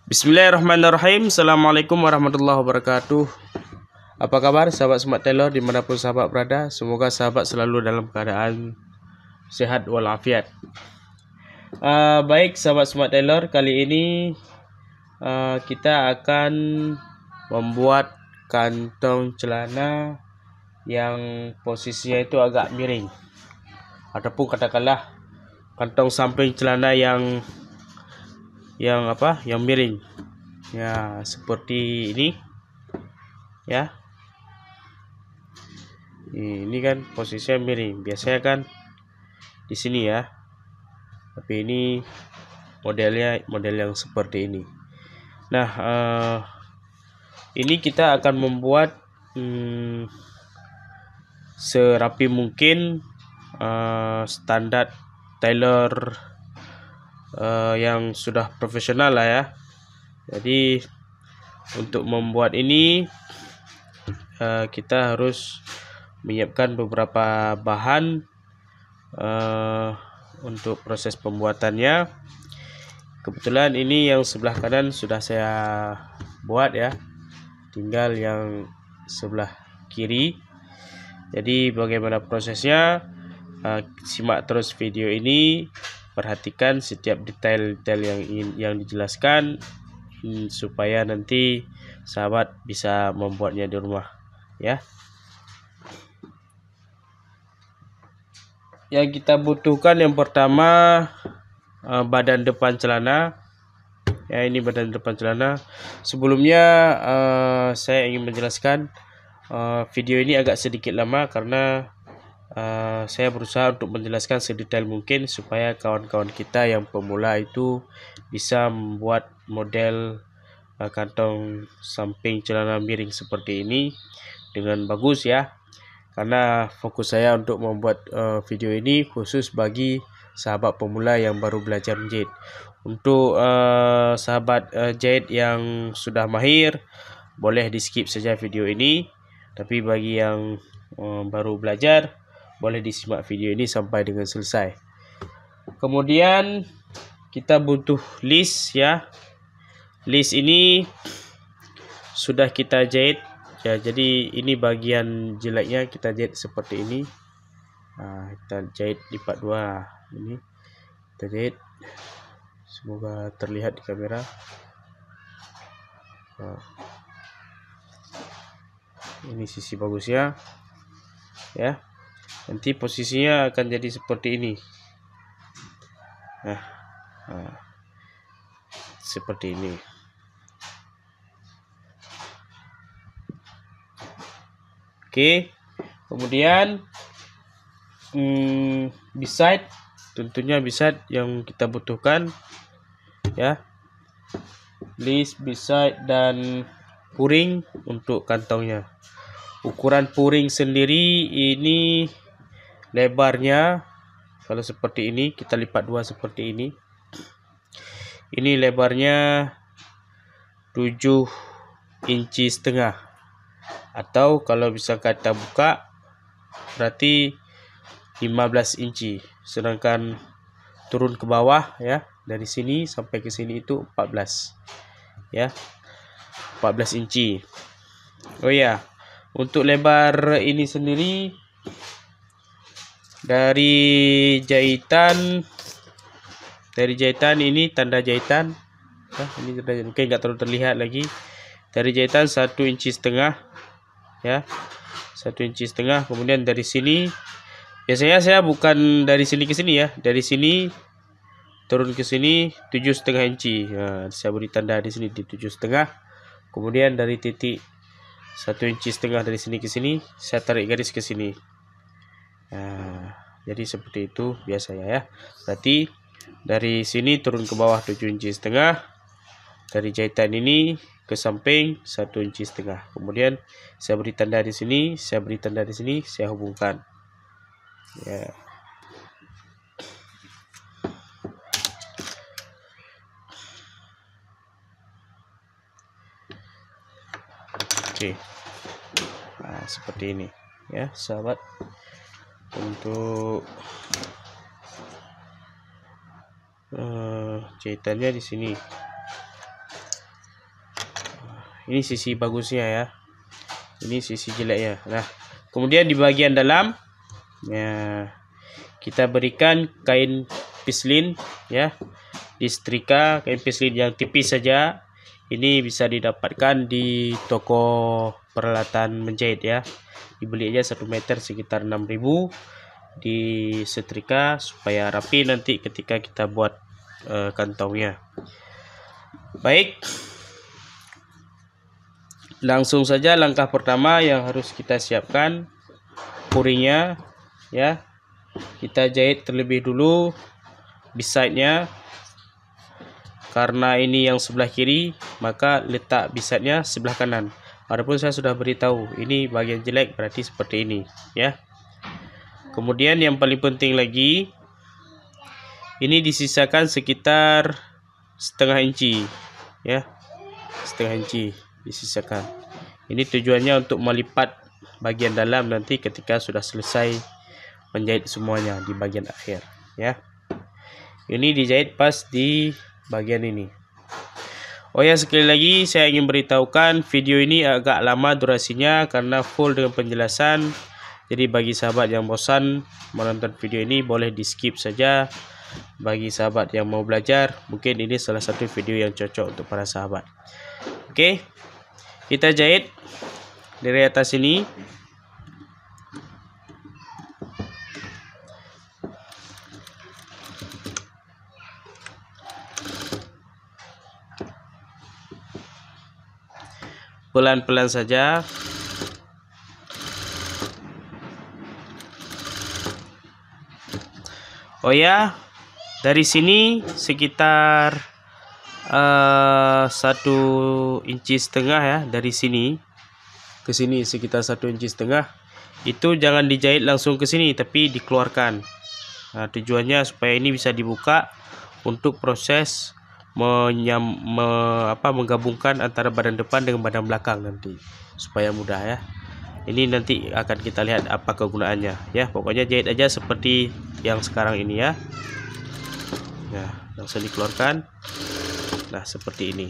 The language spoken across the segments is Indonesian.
Bismillahirrahmanirrahim. Assalamualaikum warahmatullahi wabarakatuh. Apa kabar sahabat Smart Tailor dimanapun sahabat berada? Semoga sahabat selalu dalam keadaan sehat walafiat. Baik sahabat Smart Tailor, kali ini kita akan membuat kantong celana yang posisinya itu agak miring, ataupun katakanlah kantong samping celana yang miring ya, seperti ini ya. Ini kan posisinya miring, biasanya kan di sini ya, tapi ini model yang seperti ini. Nah, ini kita akan membuat serapi mungkin, standar tailor yang sudah profesional lah ya. Jadi untuk membuat ini kita harus menyiapkan beberapa bahan untuk proses pembuatannya. Kebetulan ini yang sebelah kanan sudah saya buat ya, tinggal yang sebelah kiri. Jadi bagaimana prosesnya, simak terus video ini. Perhatikan setiap detail-detail yang dijelaskan supaya nanti sahabat bisa membuatnya di rumah ya. Yang kita butuhkan yang pertama badan depan celana ya. Ini badan depan celana. Sebelumnya saya ingin menjelaskan, video ini agak sedikit lama karena saya berusaha untuk menjelaskan sedetail mungkin supaya kawan-kawan kita yang pemula itu bisa membuat model kantong samping celana miring seperti ini dengan bagus ya. Karena fokus saya untuk membuat video ini khusus bagi sahabat pemula yang baru belajar menjahit. Untuk sahabat jahit yang sudah mahir, boleh di skip saja video ini. Tapi bagi yang baru belajar, boleh disimak video ini sampai dengan selesai. Kemudian kita butuh list ya. List ini sudah kita jahit ya. Jadi ini bagian jeleknya, kita jahit seperti ini. Kita jahit lipat dua. Ini kita jahit, semoga terlihat di kamera. Ini sisi bagusnya ya. Nanti posisinya akan jadi seperti ini. Seperti ini. Oke. Kemudian beside, tentunya beside yang kita butuhkan ya. List, beside, dan puring untuk kantongnya. Ukuran puring sendiri ini lebarnya, kalau seperti ini kita lipat dua seperti ini. Ini lebarnya 7,5 inci, atau kalau bisa kita buka berarti 15 inci. Sedangkan turun ke bawah ya, dari sini sampai ke sini itu 14 ya, 14 inci. Oh ya, untuk lebar ini sendiri dari jahitan ini tanda jahitan ya, ini mungkin nggak terlalu terlihat lagi. Dari jahitan 1,5 inci ya, 1,5 inci. Kemudian dari sini, biasanya saya bukan dari sini ke sini ya, dari sini turun ke sini 7,5 inci. Nah, saya beri tanda di sini di 7,5. Kemudian dari titik 1,5 inci dari sini ke sini, saya tarik garis ke sini. Jadi seperti itu biasanya ya. Berarti dari sini turun ke bawah 7,5 inci. Dari jahitan ini ke samping 1,5 inci. Kemudian saya beri tanda di sini, saya beri tanda di sini, saya hubungkan ya. Oke. Seperti ini ya sahabat. Untuk jahitannya di sini. ini sisi bagusnya ya, ini sisi jeleknya. Nah, kemudian di bagian dalam ya, kita berikan kain pislin ya, disetrika kain pislin yang tipis saja. Ini bisa didapatkan di toko peralatan menjahit ya. Dibeli aja 1 meter sekitar 6.000. Disetrika supaya rapi nanti ketika kita buat kantongnya. Baik, langsung saja langkah pertama yang harus kita siapkan puringnya ya. Kita jahit terlebih dulu beside-nya. Karena ini yang sebelah kiri, maka letak beside-nya sebelah kanan. Adapun saya sudah beritahu, ini bagian jelek berarti seperti ini ya. Kemudian yang paling penting lagi, ini disisakan sekitar setengah inci ya, setengah inci disisakan. Ini tujuannya untuk melipat bagian dalam nanti ketika sudah selesai menjahit semuanya di bagian akhir ya. Ini dijahit pas di bagian ini. Oh ya, sekali lagi saya ingin beritahukan video ini agak lama durasinya karena full dengan penjelasan. Jadi bagi sahabat yang bosan menonton video ini boleh di skip saja. Bagi sahabat yang mau belajar, mungkin ini salah satu video yang cocok untuk para sahabat. Oke, kita jahit dari atas ini. Pelan-pelan saja. Oh ya, dari sini sekitar 1,5 inci ya, dari sini ke sini sekitar 1,5 inci. Itu jangan dijahit langsung ke sini, tapi dikeluarkan. Nah, tujuannya supaya ini bisa dibuka untuk proses menggabungkan antara badan depan dengan badan belakang nanti, supaya mudah ya. Ini nanti akan kita lihat apa kegunaannya ya. Pokoknya jahit aja seperti yang sekarang ini ya. Nah, langsung dikeluarkan. Nah, seperti ini.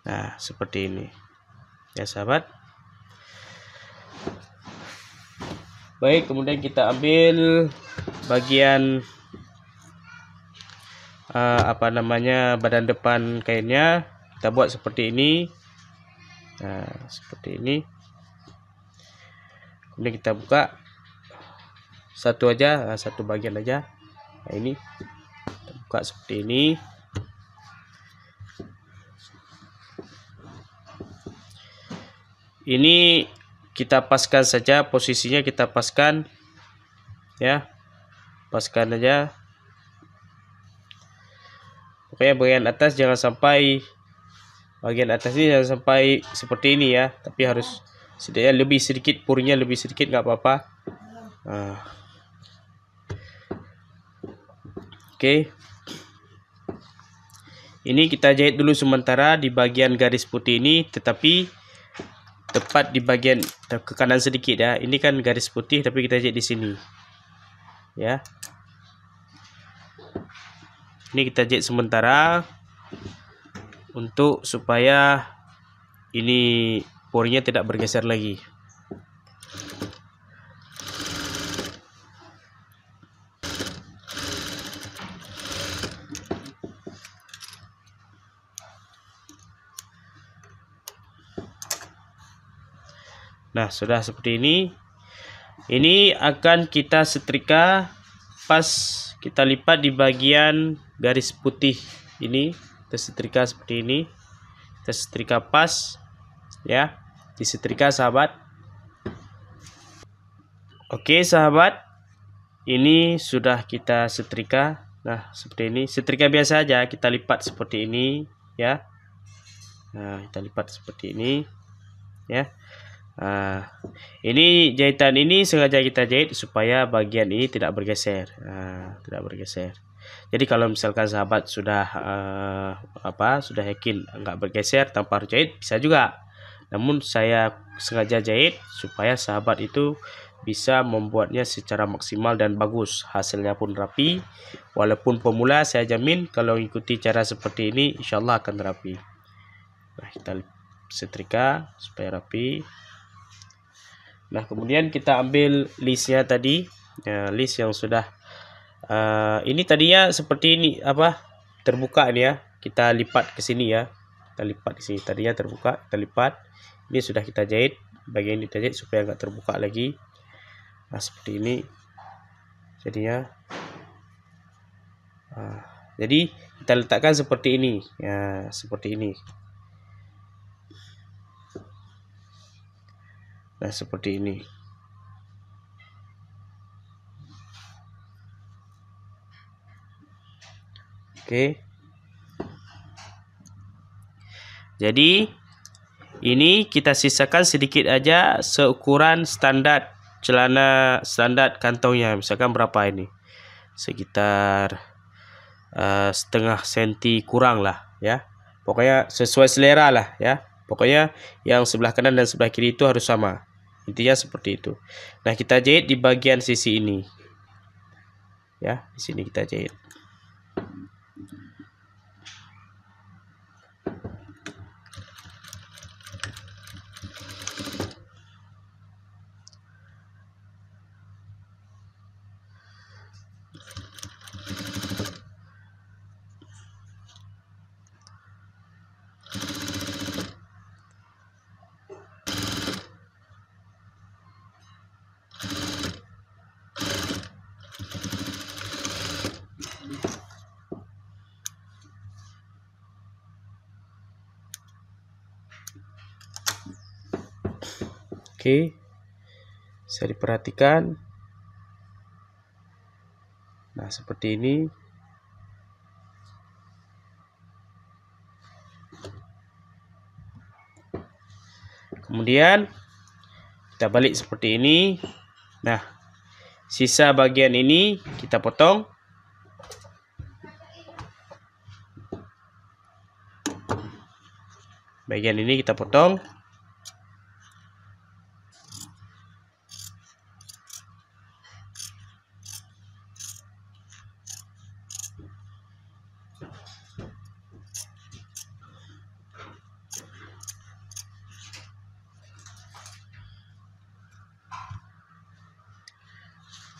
Nah, seperti ini ya sahabat. Baik, kemudian kita ambil bagian badan depan kainnya. Kita buat seperti ini. Nah, seperti ini. Kemudian kita buka satu aja, satu bagian aja. Nah, ini kita buka seperti ini. Ini kita paskan saja, posisinya kita paskan ya, paskan aja. Pokoknya bagian atas jangan sampai, bagian atas ini jangan sampai seperti ini ya, tapi harus setidaknya lebih sedikit, puringnya lebih sedikit nggak apa-apa. Nah. Oke, ini kita jahit dulu sementara di bagian garis putih ini, tetapi tepat di bagian ke kanan sedikit ya. Ini kan garis putih tapi kita jahit di sini ya. Ini kita jahit sementara untuk supaya ini puringnya tidak bergeser lagi. Nah, sudah seperti ini. Ini akan kita setrika pas kita lipat di bagian garis putih ini. Kita setrika seperti ini. Kita setrika pas ya. Disetrika sahabat. Oke sahabat, ini sudah kita setrika. Nah, seperti ini. Setrika biasa aja, kita lipat seperti ini ya. Nah, kita lipat seperti ini ya. Nah, ini jahitan ini sengaja kita jahit supaya bagian ini tidak bergeser. Nah, tidak bergeser. Jadi kalau misalkan sahabat sudah sudah yakin nggak bergeser tanpa harus jahit, bisa juga. Namun saya sengaja jahit supaya sahabat itu bisa membuatnya secara maksimal dan bagus, hasilnya pun rapi. Walaupun pemula, saya jamin kalau ikuti cara seperti ini insyaallah akan rapi. Nah, kita setrika supaya rapi. Nah, kemudian kita ambil listnya tadi, ya, list yang sudah ini tadinya seperti ini terbuka ini ya, kita lipat ke sini ya, kita lipat di sini, tadinya terbuka kita lipat, ini sudah kita jahit, bagian ini kita jahit supaya nggak terbuka lagi. Nah, seperti ini jadinya. Jadi kita letakkan seperti ini ya, seperti ini. Nah, seperti ini. Oke. Jadi ini kita sisakan sedikit aja seukuran standar celana, standar kantongnya. Misalkan berapa ini? Sekitar setengah senti kurang lah ya. Pokoknya sesuai selera lah ya. Pokoknya yang sebelah kanan dan sebelah kiri itu harus sama. Intinya seperti itu. Nah, kita jahit di bagian sisi ini. Ya, di sini kita jahit. Oke, bisa diperhatikan. Nah, seperti ini. Kemudian kita balik seperti ini. Nah, sisa bagian ini kita potong. Bagian ini kita potong.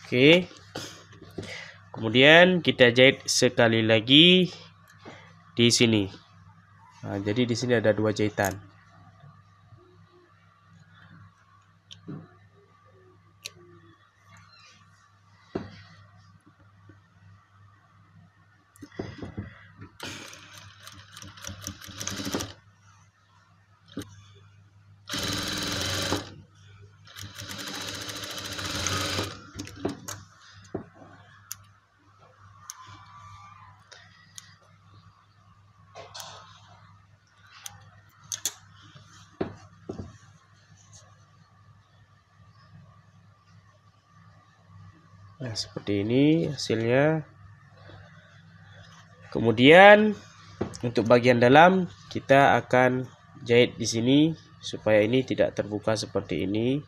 Oke. Kemudian kita jahit sekali lagi di sini. Nah, jadi di sini ada 2 jahitan. Nah, seperti ini hasilnya. Kemudian untuk bagian dalam kita akan jahit di sini supaya ini tidak terbuka seperti ini.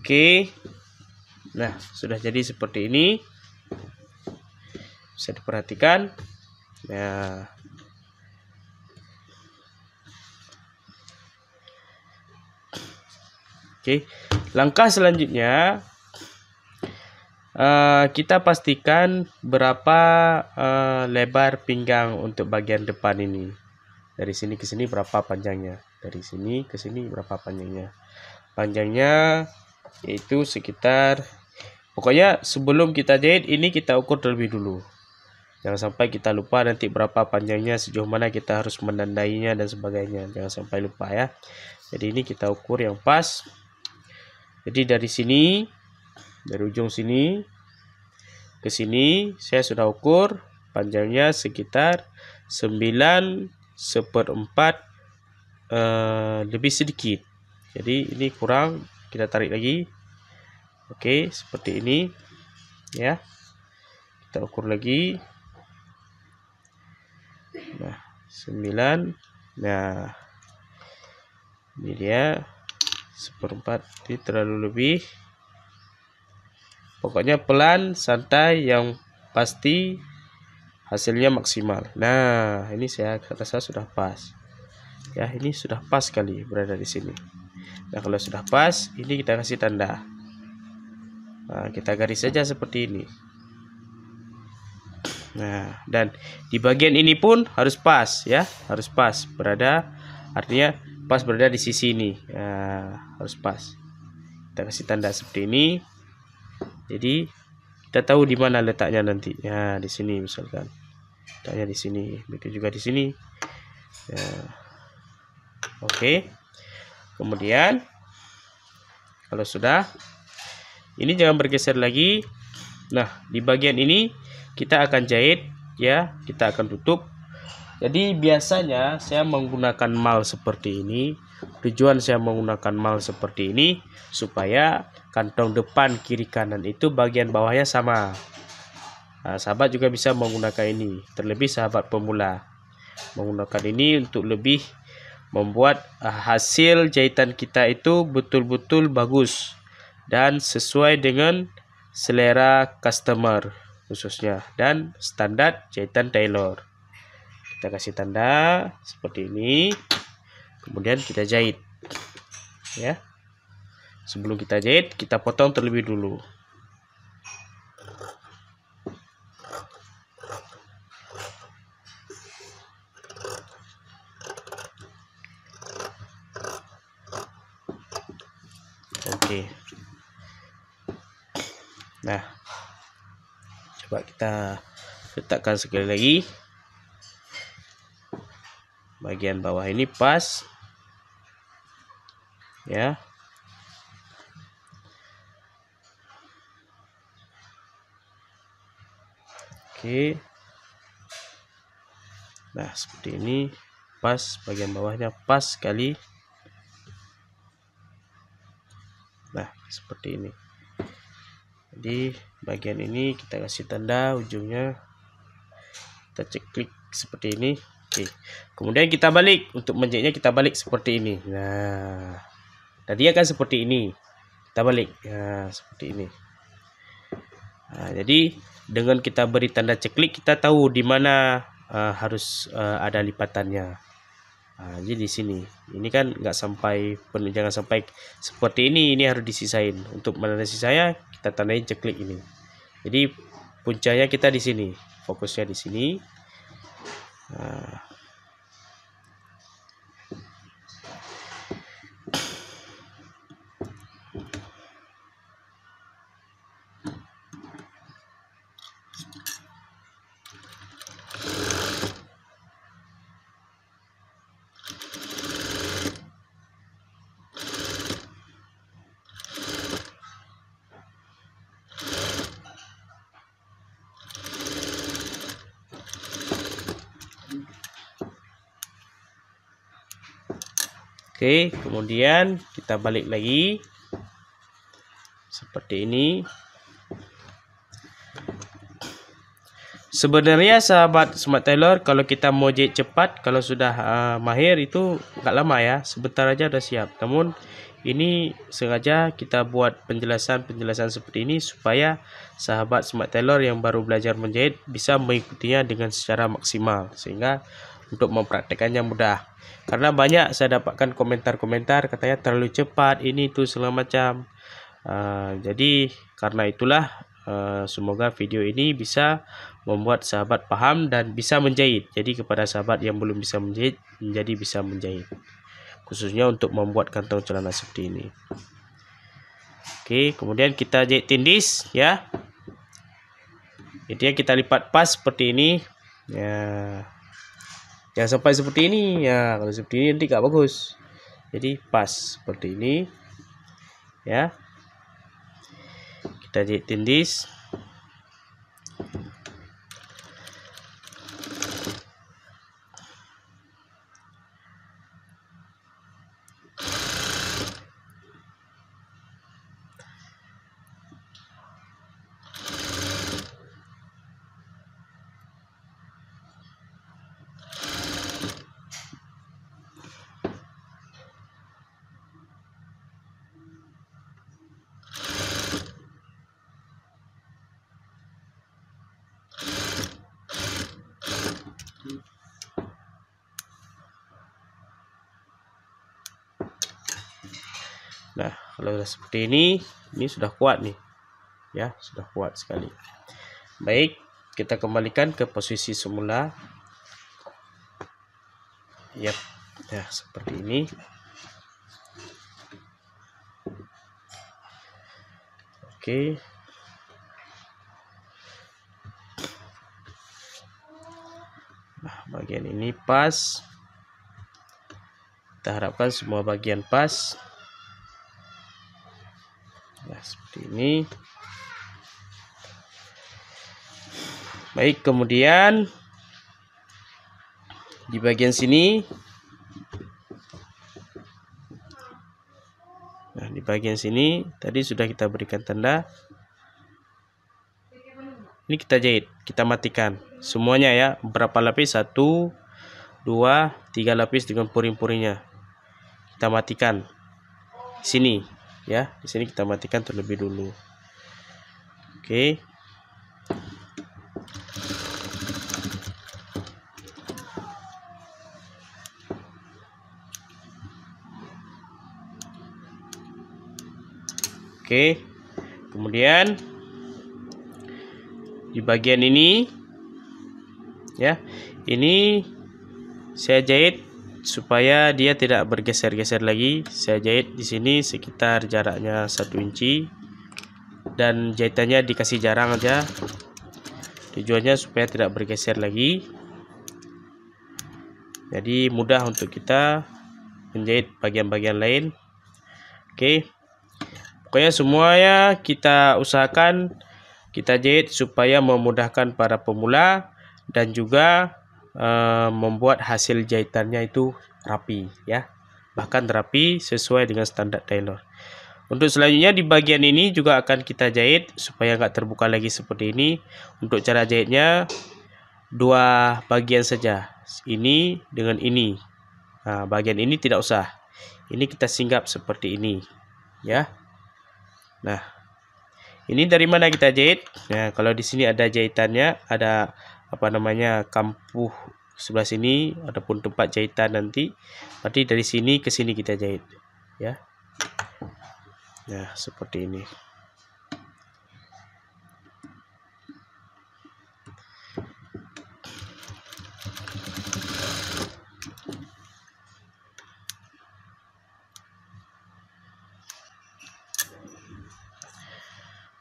Oke. Nah, sudah jadi seperti ini. Bisa diperhatikan. Nah, oke. Langkah selanjutnya kita pastikan berapa lebar pinggang untuk bagian depan ini. Dari sini ke sini berapa panjangnya. Dari sini ke sini berapa panjangnya. panjangnya yaitu sekitar, pokoknya sebelum kita jahit ini kita ukur terlebih dulu. Jangan sampai kita lupa nanti berapa panjangnya, sejauh mana kita harus menandainya dan sebagainya. Jangan sampai lupa ya. Jadi ini kita ukur yang pas. Jadi dari sini, dari ujung sini ke sini saya sudah ukur panjangnya sekitar 9/4 lebih sedikit. Jadi ini kurang, kita tarik lagi. Oke, seperti ini ya. Kita ukur lagi. Nah, 9. Nah, ini dia 1/4. Ini terlalu lebih. Pokoknya pelan, santai, yang pasti hasilnya maksimal. Nah, ini saya rasa sudah pas. Ya, ini sudah pas sekali berada di sini. Nah, kalau sudah pas, ini kita kasih tanda. Nah, kita garis saja seperti ini. Nah, dan di bagian ini pun harus pas ya, harus pas berada, artinya pas berada di sisi ini. Nah, harus pas. Kita kasih tanda seperti ini. Jadi kita tahu di mana letaknya nanti. Ya, di sini misalkan. Letaknya di sini, begitu juga di sini. Ya. Oke. Kemudian kalau sudah, ini jangan bergeser lagi. Nah, di bagian ini kita akan jahit ya, kita akan tutup. Jadi biasanya saya menggunakan mal seperti ini. Tujuan saya menggunakan mal seperti ini supaya kantong depan kiri kanan itu bagian bawahnya sama. Nah, sahabat juga bisa menggunakan ini, terlebih sahabat pemula. Menggunakan ini untuk lebih membuat hasil jahitan kita itu betul-betul bagus dan sesuai dengan selera customer khususnya dan standar jahitan tailor. Kita kasih tanda seperti ini, kemudian kita jahit ya. Sebelum kita jahit, kita potong terlebih dulu. Oke. Nah, coba kita letakkan sekali lagi. Bagian bawah ini pas ya. Oke. Nah, seperti ini pas, bagian bawahnya pas sekali. Nah, seperti ini. Jadi bagian ini kita kasih tanda ujungnya, kita cek klik seperti ini. Oke. Kemudian kita balik, untuk menjahitnya kita balik seperti ini. Nah, tadi akan seperti ini, kita balik ya, seperti ini. Nah, jadi dengan kita beri tanda ceklik, kita tahu di mana harus ada lipatannya. Nah, jadi di sini, ini kan nggak sampai penuh, jangan sampai seperti ini harus disisain. Untuk menandai sisanya, kita tandain ceklik ini. Jadi puncanya kita di sini, fokusnya di sini. Nah. Oke, kemudian kita balik lagi seperti ini. Sebenarnya sahabat Smart Tailor, kalau kita mau jahit cepat, kalau sudah mahir itu nggak lama ya, sebentar aja udah siap. Namun ini sengaja kita buat penjelasan seperti ini supaya sahabat Smart Tailor yang baru belajar menjahit bisa mengikutinya dengan secara maksimal, sehingga untuk mempraktekannya mudah. Karena banyak saya dapatkan komentar-komentar katanya terlalu cepat, ini itu segala macam. Jadi karena itulah semoga video ini bisa membuat sahabat paham dan bisa menjahit. Jadi kepada sahabat yang belum bisa menjahit, menjadi bisa menjahit. khususnya untuk membuat kantong celana seperti ini. Oke, kemudian kita jahit tindis ya. Jadi kita lipat pas seperti ini ya. Jangan sampai seperti ini ya, kalau seperti ini nanti gak bagus. Jadi pas seperti ini ya. Kita jahit tindis. Nah, kalau sudah seperti ini sudah kuat nih. Ya, sudah kuat sekali. Baik, kita kembalikan ke posisi semula. Yap, ya seperti ini. Oke. Nah, bagian ini pas. Kita harapkan semua bagian pas. Nah, seperti ini. Baik, kemudian di bagian sini. Nah, di bagian sini tadi sudah kita berikan tanda. Ini kita jahit, kita matikan semuanya ya. Berapa lapis? 1, 2, 3 lapis dengan puring-puringnya. Kita matikan sini ya. Di sini kita matikan terlebih dulu. Oke. Oke. Kemudian di bagian ini ya, ini saya jahit supaya dia tidak bergeser-geser lagi. Saya jahit di sini sekitar jaraknya 1 inci dan jahitannya dikasih jarang aja. Tujuannya supaya tidak bergeser lagi. Jadi mudah untuk kita menjahit bagian-bagian lain. Oke. Pokoknya semuanya kita usahakan kita jahit supaya memudahkan para pemula dan juga membuat hasil jahitannya itu rapi ya, bahkan rapi sesuai dengan standar tailor. Untuk selanjutnya di bagian ini juga akan kita jahit supaya nggak terbuka lagi seperti ini. Untuk cara jahitnya 2 bagian saja, ini dengan ini. Nah, bagian ini tidak usah, ini kita singgap seperti ini ya. Nah, ini dari mana kita jahit? Nah, kalau di sini ada jahitannya, ada apa namanya kampuh sebelah sini, adapun tempat jahitan nanti, berarti dari sini ke sini kita jahit ya. Nah, seperti ini.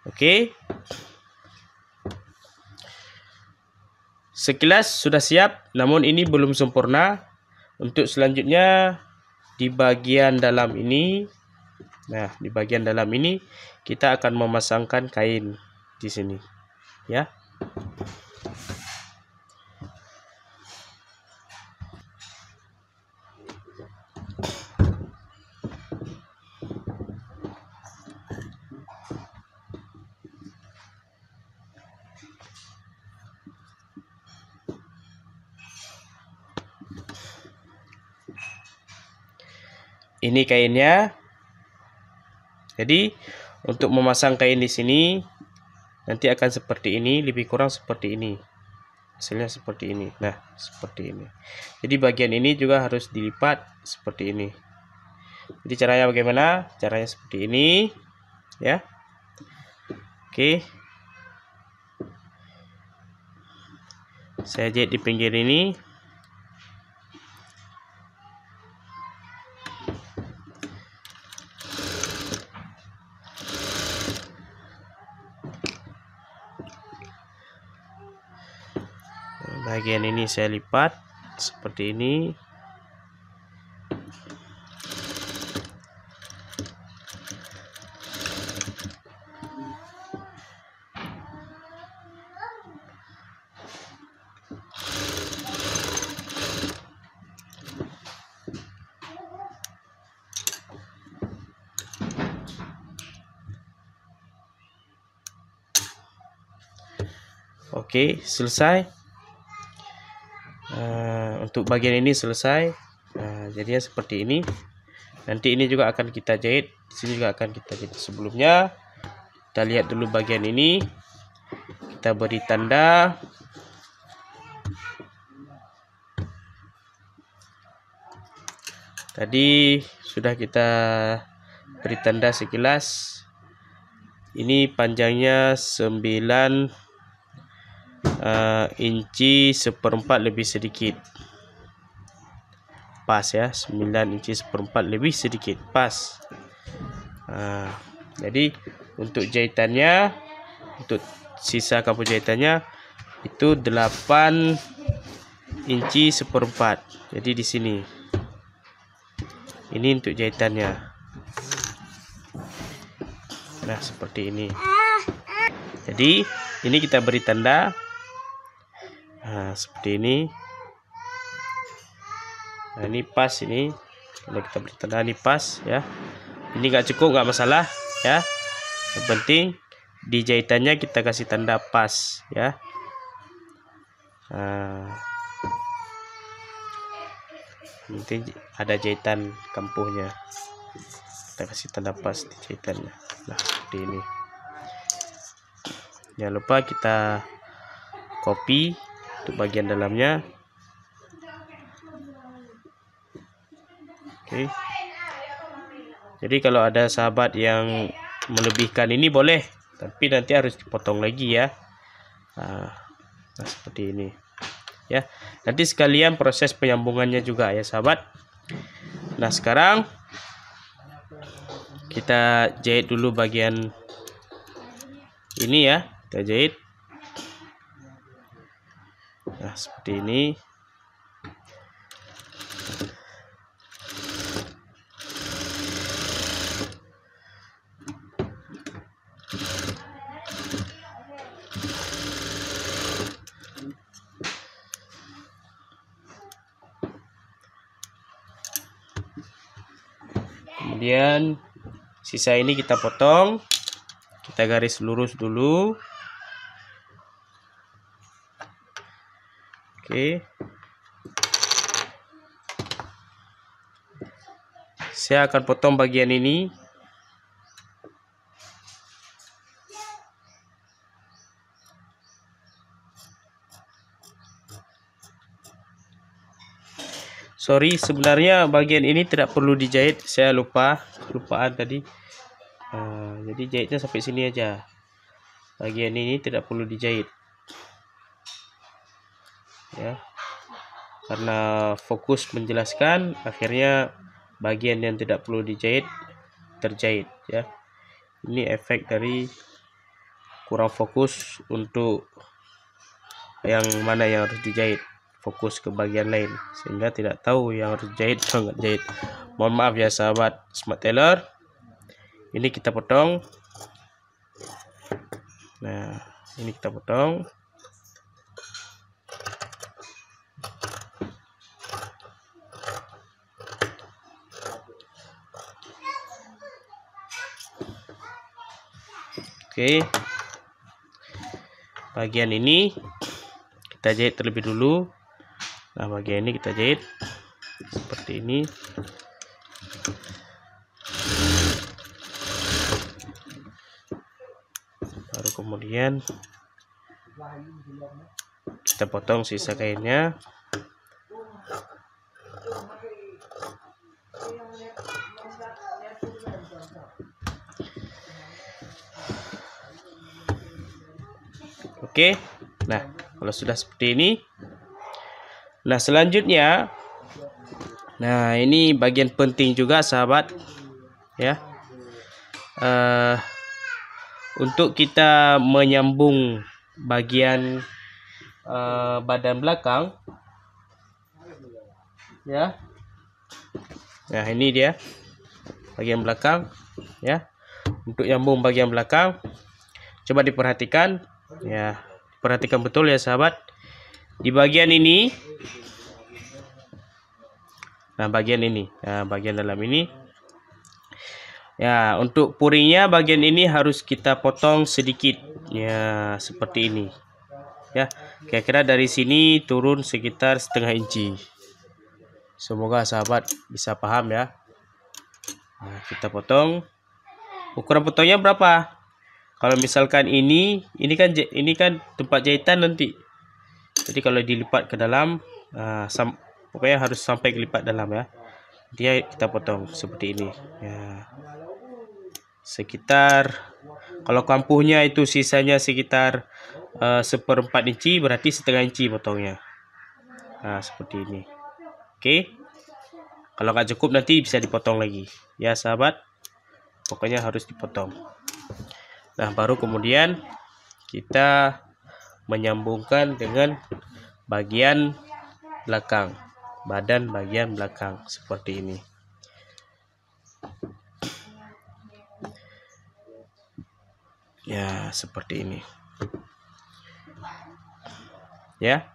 Oke. Sekilas sudah siap, namun ini belum sempurna. Untuk selanjutnya di bagian dalam ini, nah di bagian dalam ini kita akan memasangkan kain di sini, ya. Ini kainnya. Jadi untuk memasang kain di sini nanti akan seperti ini, lebih kurang seperti ini. Hasilnya seperti ini. Nah, seperti ini. Jadi bagian ini juga harus dilipat seperti ini. Jadi caranya bagaimana? Caranya seperti ini, ya. Oke. Saya jahit di pinggir ini. bagian ini saya lipat seperti ini. Oke, selesai. Untuk bagian ini selesai. Jadinya seperti ini. Nanti ini juga akan kita jahit. Di sini juga akan kita jahit. Sebelumnya kita lihat dulu bagian ini. Kita beri tanda. Tadi sudah kita beri tanda sekilas. Ini panjangnya 9 inci 1/4 lebih sedikit. Pas ya, 9 inci 1/4 lebih sedikit. Pas. Jadi untuk jahitannya, untuk sisa kapur jahitannya itu 8 inci 1/4. Jadi di sini. Ini untuk jahitannya. Nah, seperti ini. Jadi ini kita beri tanda. Seperti ini. Nah, ini pas ini. Kalau kita beri tanda ini pas ya. Ini nggak cukup, nggak masalah ya. Yang penting di jahitannya kita kasih tanda pas ya. Penting ada jahitan kampuhnya. Kita kasih tanda pas di jahitannya. Nah, seperti ini. Jangan lupa kita copy untuk bagian dalamnya. Oke. Jadi kalau ada sahabat yang melebihkan ini boleh, tapi nanti harus dipotong lagi ya. Nah, seperti ini. Ya. Nanti sekalian proses penyambungannya juga ya, sahabat. Nah, sekarang kita jahit dulu bagian ini ya. Kita jahit. Nah, seperti ini. Kemudian sisa ini kita potong. Kita garis lurus dulu. Oke. Saya akan potong bagian ini. Sorry, sebenarnya bagian ini tidak perlu dijahit. Saya kelupaan tadi. Jadi jahitnya sampai sini aja. Bagian ini tidak perlu dijahit. Ya. Karena fokus menjelaskan, akhirnya bagian yang tidak perlu dijahit terjahit ya. Ini efek dari kurang fokus untuk yang mana yang harus dijahit. Fokus ke bagian lain sehingga tidak tahu yang harus jahit atau nggak jahit. Mohon maaf ya sahabat Smart Tailor. Ini kita potong. Nah, ini kita potong. Oke. Bagian ini kita jahit terlebih dulu. Nah, bagian ini kita jahit seperti ini. Baru kemudian kita potong sisa kainnya. Oke. Nah, kalau sudah seperti ini, nah selanjutnya, nah ini bagian penting juga sahabat ya. Untuk kita menyambung bagian badan belakang, ya. Nah, ini dia bagian belakang, ya. Untuk nyambung bagian belakang, coba diperhatikan, ya. Perhatikan betul ya sahabat. Di bagian ini, nah bagian ini, nah, bagian dalam ini, ya. Untuk puringnya bagian ini harus kita potong sedikit, ya, seperti ini, ya. Kira-kira dari sini turun sekitar setengah inci. Semoga sahabat bisa paham ya. Nah, kita potong. Ukuran potongnya berapa? Kalau misalkan ini kan tempat jahitan nanti. Jadi kalau dilipat ke dalam, pokoknya harus sampai kelipat dalam ya. Dia kita potong seperti ini. Ya. Sekitar, kalau kampuhnya itu sisanya sekitar 1/4 inci, berarti setengah inci potongnya. Nah, seperti ini. Oke. Kalau nggak cukup nanti bisa dipotong lagi. Ya sahabat, pokoknya harus dipotong. Nah, baru kemudian kita menyambungkan dengan bagian belakang, badan bagian belakang seperti ini. Ya, seperti ini. Ya.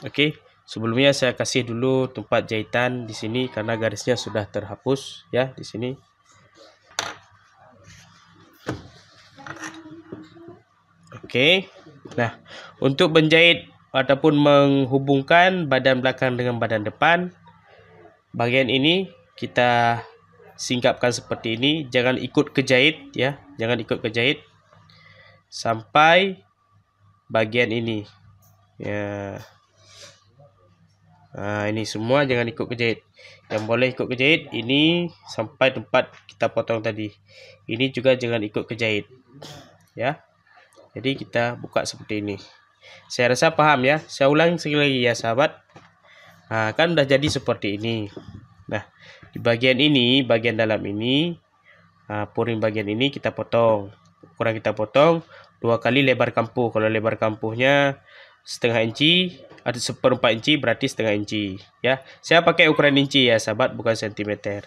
Oke, sebelumnya saya kasih dulu tempat jahitan di sini karena garisnya sudah terhapus ya di sini. Oke. Nah, untuk menjahit ataupun menghubungkan badan belakang dengan badan depan, bagian ini kita singkapkan seperti ini. Jangan ikut kejahit ya, jangan ikut kejahit sampai bagian ini. Ya. Nah, ini semua jangan ikut kejahit. Yang boleh ikut kejahit ini sampai tempat kita potong tadi. Ini juga jangan ikut kejahit. Ya. Jadi kita buka seperti ini. Saya rasa paham ya. Saya ulang sekali lagi ya sahabat. Nah, kan udah jadi seperti ini. Nah, di bagian ini, bagian dalam ini, puring bagian ini kita potong. Ukuran kita potong 2 kali lebar kampuh. Kalau lebar kampuhnya setengah inci, ada 1/4 inci, berarti setengah inci. Ya, saya pakai ukuran inci ya sahabat, bukan sentimeter.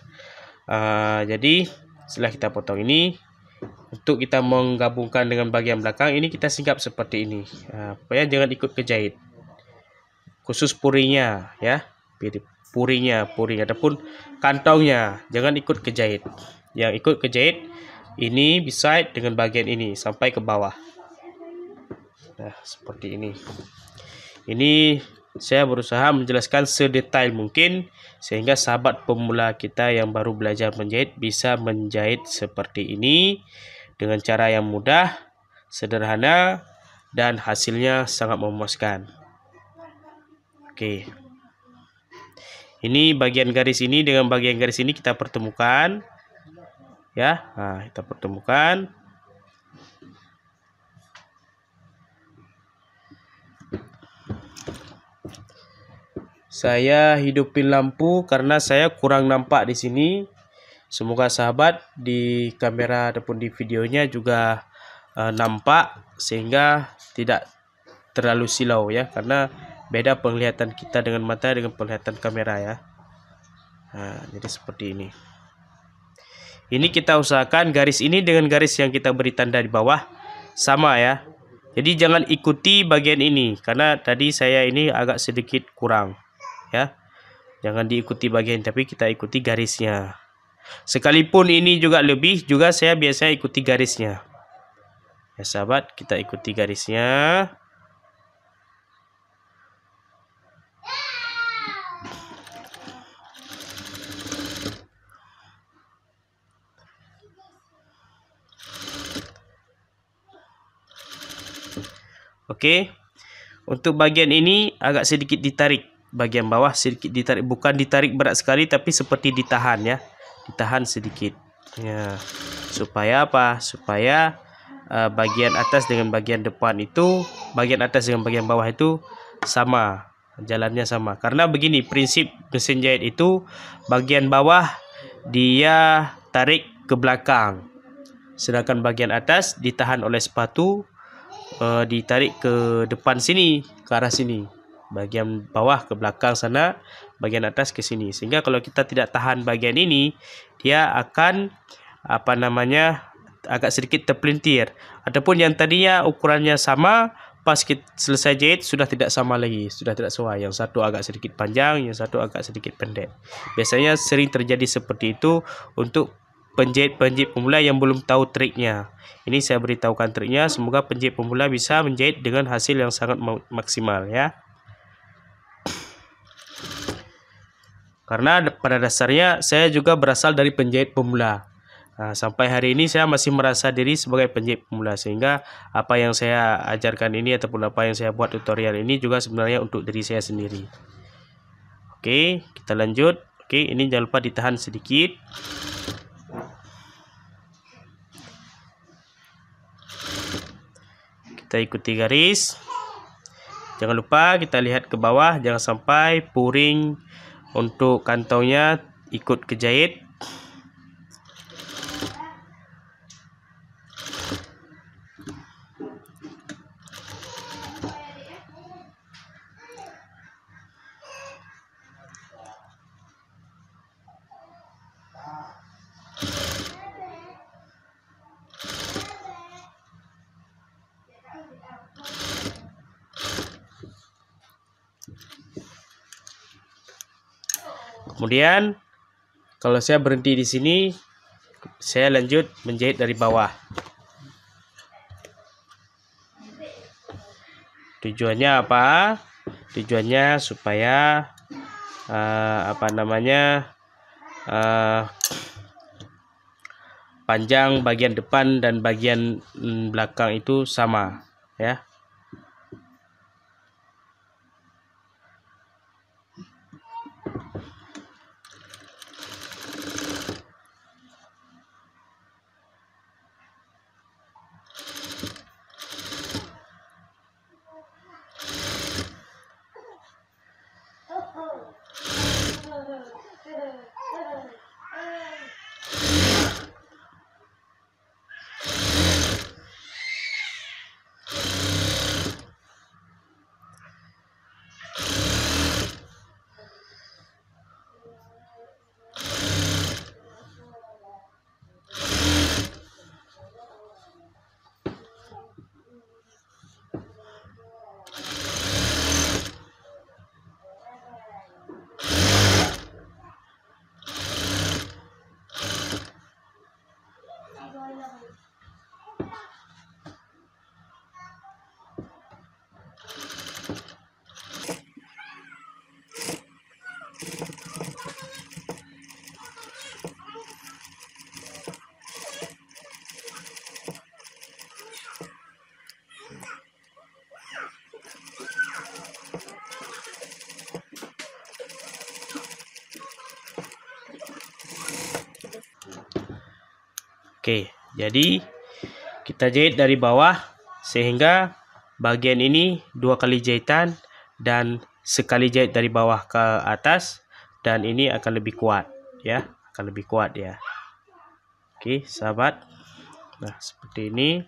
Jadi setelah kita potong ini, untuk kita menggabungkan dengan bagian belakang ini kita singkap seperti ini. Pokoknya jangan ikut kejahit. Khusus puringnya ya, puring ataupun kantongnya jangan ikut kejahit. Yang ikut kejahit ini beside dengan bagian ini sampai ke bawah. Nah, seperti ini. Ini saya berusaha menjelaskan sedetail mungkin sehingga sahabat pemula kita yang baru belajar menjahit bisa menjahit seperti ini dengan cara yang mudah, sederhana, dan hasilnya sangat memuaskan. Oke. Ini bagian garis ini dengan bagian garis ini kita pertemukan. Ya, nah, kita pertemukan. Saya hidupin lampu karena saya kurang nampak di sini. Semoga sahabat di kamera ataupun di videonya juga nampak sehingga tidak terlalu silau ya, karena beda penglihatan kita dengan mata dengan penglihatan kamera ya. Nah, jadi seperti ini. Ini kita usahakan garis ini dengan garis yang kita beri tanda di bawah sama ya. Jadi jangan ikuti bagian ini karena tadi saya ini agak sedikit kurang ya. Jangan diikuti bagian tapi kita ikuti garisnya. Sekalipun ini juga lebih, juga saya biasa ikuti garisnya. Ya sahabat, kita ikuti garisnya. Oke. Untuk bagian ini agak sedikit ditarik. Bagian bawah sedikit ditarik, bukan ditarik berat sekali tapi seperti ditahan ya. Ditahan sedikit ya, supaya apa? Supaya bagian atas dengan bagian depan itu, bagian atas dengan bagian bawah itu sama, jalannya sama. Karena begini prinsip mesin jahit itu, bagian bawah dia tarik ke belakang, sedangkan bagian atas ditahan oleh sepatu ditarik ke depan sini, ke arah sini, bagian bawah ke belakang sana, bagian atas ke sini. Sehingga kalau kita tidak tahan bagian ini, dia akan agak sedikit terpelintir. Ataupun yang tadinya ukurannya sama, pas kita selesai jahit sudah tidak sama lagi, sudah tidak sesuai. Yang satu agak sedikit panjang, yang satu agak sedikit pendek. Biasanya sering terjadi seperti itu untuk penjahit-penjahit pemula yang belum tahu triknya. Ini saya beritahukan triknya, semoga penjahit pemula bisa menjahit dengan hasil yang sangat maksimal ya. Karena pada dasarnya saya juga berasal dari penjahit pemula. Nah, sampai hari ini saya masih merasa diri sebagai penjahit pemula, sehingga apa yang saya ajarkan ini ataupun apa yang saya buat tutorial ini juga sebenarnya untuk diri saya sendiri. Oke, kita lanjut. Oke, ini jangan lupa ditahan sedikit. Kita ikuti garis. Jangan lupa kita lihat ke bawah, jangan sampai puring untuk kantongnya ikut kejahit. Kemudian kalau saya berhenti di sini, saya lanjut menjahit dari bawah. Tujuannya apa? Tujuannya supaya panjang bagian depan dan bagian belakang itu sama ya. Oke, jadi kita jahit dari bawah sehingga bagian ini 2 kali jahitan dan sekali jahit dari bawah ke atas, dan ini akan lebih kuat ya, akan lebih kuat ya. Oke, sahabat. Nah, seperti ini.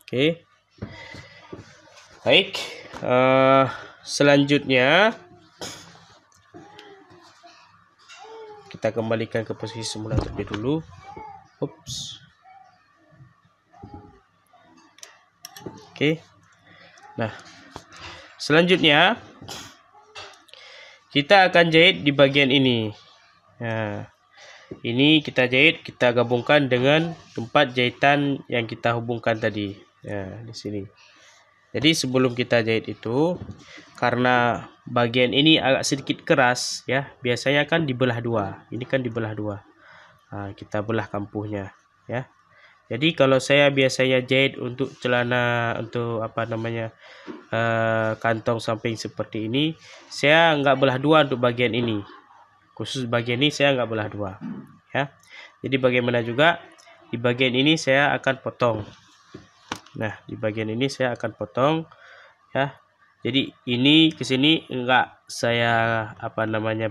Oke. Baik, selanjutnya kita kembalikan ke posisi semula terlebih dulu. Ups. Oke. Nah, selanjutnya kita akan jahit di bagian ini. Nah, ini kita jahit, kita gabungkan dengan tempat jahitan yang kita hubungkan tadi. Ya, di sini. Jadi sebelum kita jahit itu, karena bagian ini agak sedikit keras ya, biasanya kan dibelah dua. Ini kan dibelah dua. Nah, kita belah kampuhnya ya. Jadi kalau saya biasanya jahit untuk celana, untuk kantong samping seperti ini, saya nggak belah dua untuk bagian ini. Khusus bagian ini saya nggak belah dua ya. Jadi bagaimana juga di bagian ini saya akan potong. Nah, di bagian ini saya akan potong ya. Jadi ini ke sini enggak saya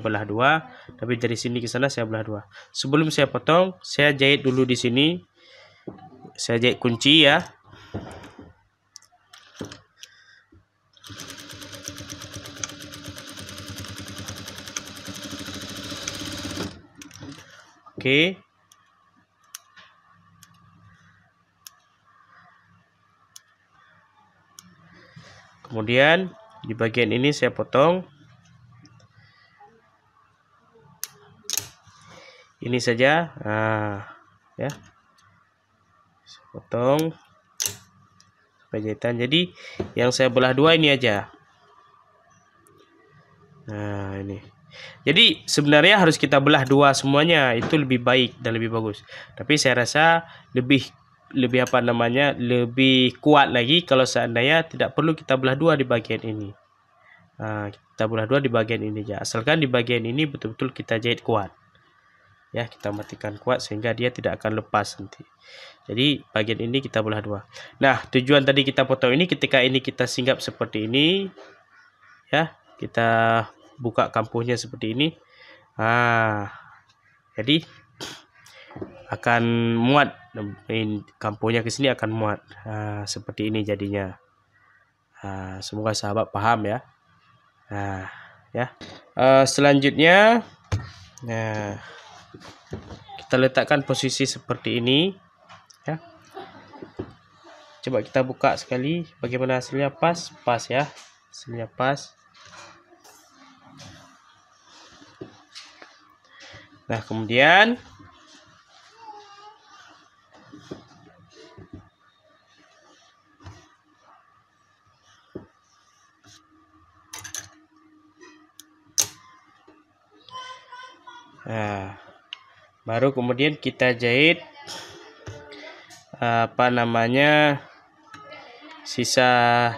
belah dua, tapi dari sini ke sana saya belah dua. Sebelum saya potong, saya jahit dulu di sini saya jahit kunci ya. Oke. Kemudian di bagian ini saya potong. Ini saja. Nah, ya. Saya potong sampai jahitan. Jadi yang saya belah dua ini aja. Nah, ini. Jadi sebenarnya harus kita belah dua semuanya, itu lebih baik dan lebih bagus. Tapi saya rasa lebih apa namanya, lebih kuat lagi kalau seandainya tidak perlu kita belah dua di bagian ini. Nah, kita belah dua di bagian ini aja. Asalkan di bagian ini betul-betul kita jahit kuat. Ya, kita matikan kuat sehingga dia tidak akan lepas nanti. Jadi bagian ini kita belah dua. Nah, tujuan tadi kita potong ini, ketika ini kita singgap seperti ini, ya, kita buka kampuhnya seperti ini. Nah, jadi akan muat, kampuhnya ke sini akan muat. Nah, seperti ini jadinya. Nah, semoga sahabat paham ya. Nah, ya. Selanjutnya, nah, kita letakkan posisi seperti ini, ya. Coba kita buka sekali, bagaimana hasilnya? Pas ya, hasilnya pas. Nah, kemudian baru kemudian kita jahit apa namanya, sisa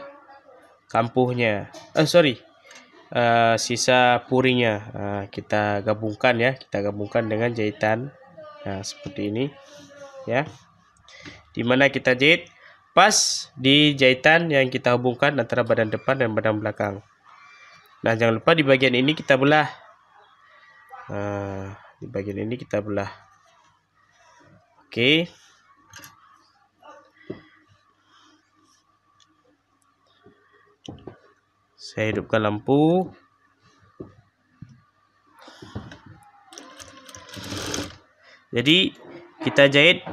kampuhnya, sisa purinya. Kita gabungkan ya, kita gabungkan dengan jahitan. Nah, seperti ini ya, dimana kita jahit pas di jahitan yang kita hubungkan antara badan depan dan badan belakang. Nah, jangan lupa di bagian ini kita belah. Di bagian ini kita belah. Oke. Saya hidupkan lampu. Jadi kita jahit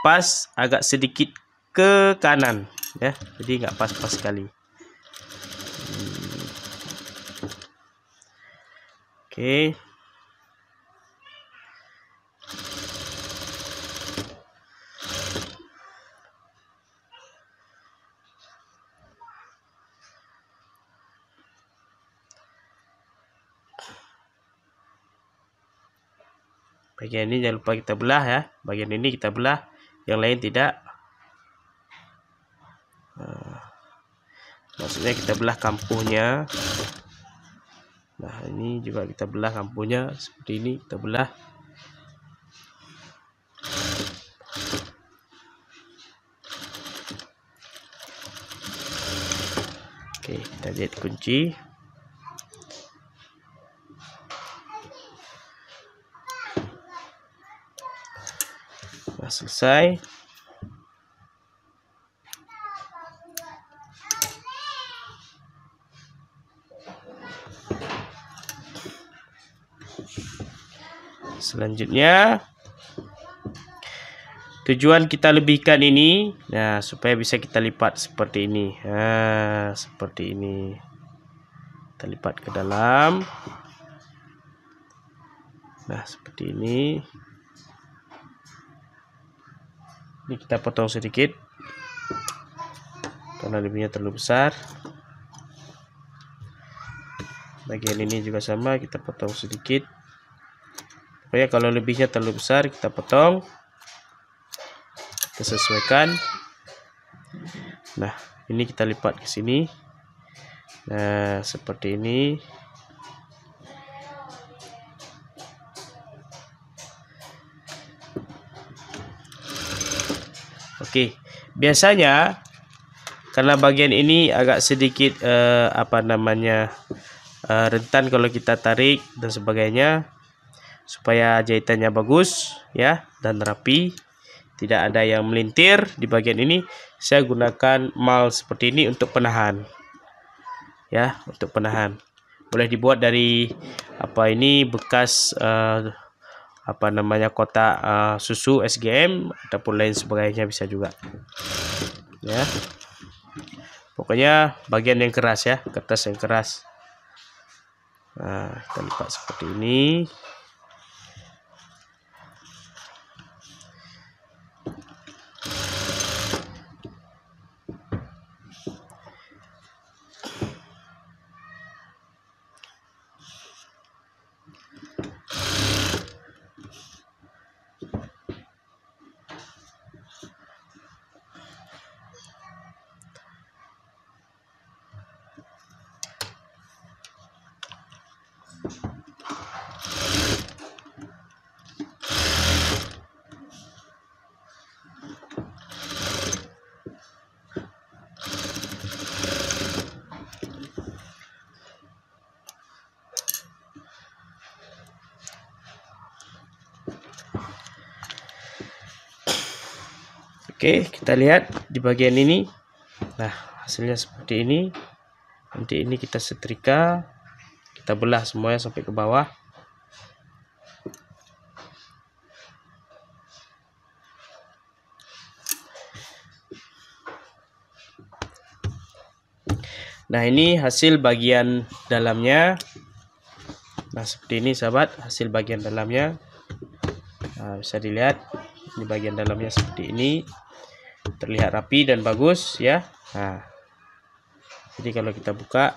pas agak sedikit ke kanan ya. Jadi nggak pas-pas sekali. Oke. Bagian ini jangan lupa kita belah ya. Bagian ini kita belah, yang lain tidak. Maksudnya kita belah kampuhnya. Nah, ini juga kita belah kampuhnya seperti ini, kita belah. Oke, kita jahit kunci. Nah, selesai. Selanjutnya, tujuan kita lebihkan ini, nah, supaya bisa kita lipat seperti ini. Nah, seperti ini. Kita lipat ke dalam. Nah, seperti ini. Ini kita potong sedikit karena lebihnya terlalu besar. Bagian ini juga sama, kita potong sedikit. Pokoknya kalau lebihnya terlalu besar kita potong, kita sesuaikan. Nah, ini kita lipat ke sini. Nah, seperti ini. Oke, biasanya karena bagian ini agak sedikit apa namanya, rentan kalau kita tarik dan sebagainya. Supaya jahitannya bagus ya dan rapi, tidak ada yang melintir di bagian ini, saya gunakan mal seperti ini untuk penahan. Ya, untuk penahan. Boleh dibuat dari bekas kotak susu SGM ataupun lain sebagainya bisa juga. Ya. Pokoknya bagian yang keras ya, kertas yang keras. Nah, kita lipat seperti ini. Oke, kita lihat di bagian ini. Nah, hasilnya seperti ini. Nanti ini kita setrika, kita belah semuanya sampai ke bawah. Nah, ini hasil bagian dalamnya. Nah, seperti ini sahabat, hasil bagian dalamnya. Nah, bisa dilihat ini bagian dalamnya seperti ini. Terlihat rapi dan bagus ya. Nah, jadi kalau kita buka,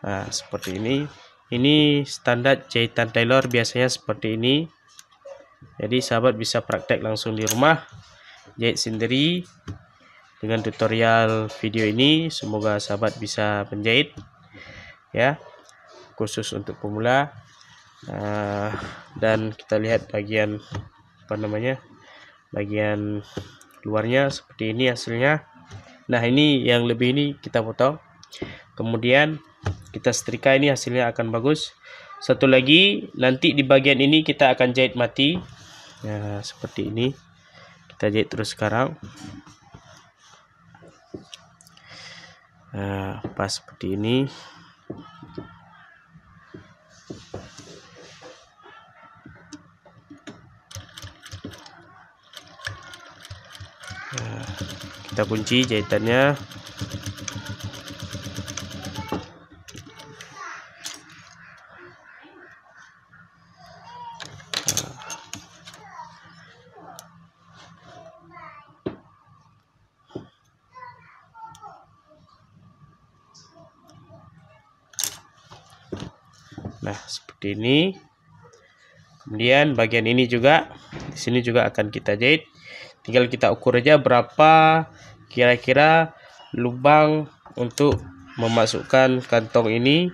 nah seperti ini. Ini standar jahitan tailor biasanya seperti ini. Jadi sahabat bisa praktek langsung di rumah, jahit sendiri dengan tutorial video ini. Semoga sahabat bisa menjahit ya, khusus untuk pemula. Dan kita lihat bagian bagian luarnya seperti ini hasilnya. Nah, ini yang lebih ini kita potong, kemudian kita setrika, ini hasilnya akan bagus. Satu lagi, nanti di bagian ini kita akan jahit mati. Nah, seperti ini kita jahit terus sekarang. Nah, pas seperti ini. Nah, kita kunci jahitannya. Nah, seperti ini. Kemudian bagian ini juga, di sini juga akan kita jahit. Tinggal kita ukur aja berapa kira-kira lubang untuk memasukkan kantong ini.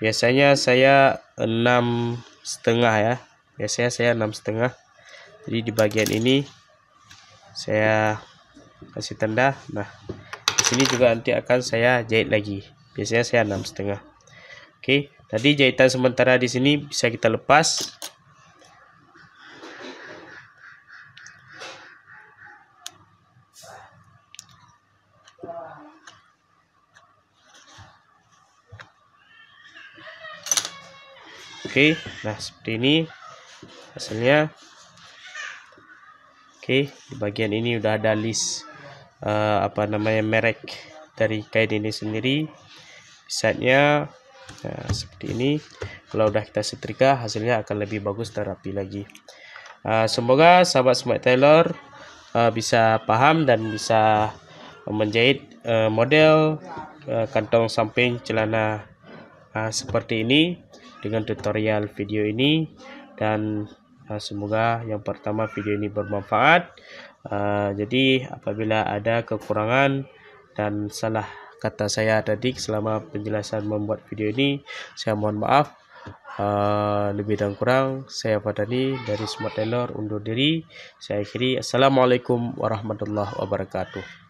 Biasanya saya 6,5 ya. Biasanya saya 6,5. Jadi di bagian ini saya kasih tanda. Nah, di sini juga nanti akan saya jahit lagi. Biasanya saya 6,5. Oke, tadi jahitan sementara di sini bisa kita lepas. Oke, nah seperti ini hasilnya. Oke, di bagian ini udah ada list merek dari kain ini sendiri, setnya. Nah, seperti ini. Kalau udah kita setrika, hasilnya akan lebih bagus dan rapi lagi. Semoga sahabat Smart Tailor bisa paham dan bisa menjahit model kantong samping celana seperti ini dengan tutorial video ini. Dan semoga yang pertama video ini bermanfaat. Jadi apabila ada kekurangan dan salah kata saya tadi selama penjelasan membuat video ini, saya mohon maaf. Lebih dan kurang, saya Fadani dari Smart Tailor undur diri. Saya akhiri. Assalamualaikum warahmatullahi wabarakatuh.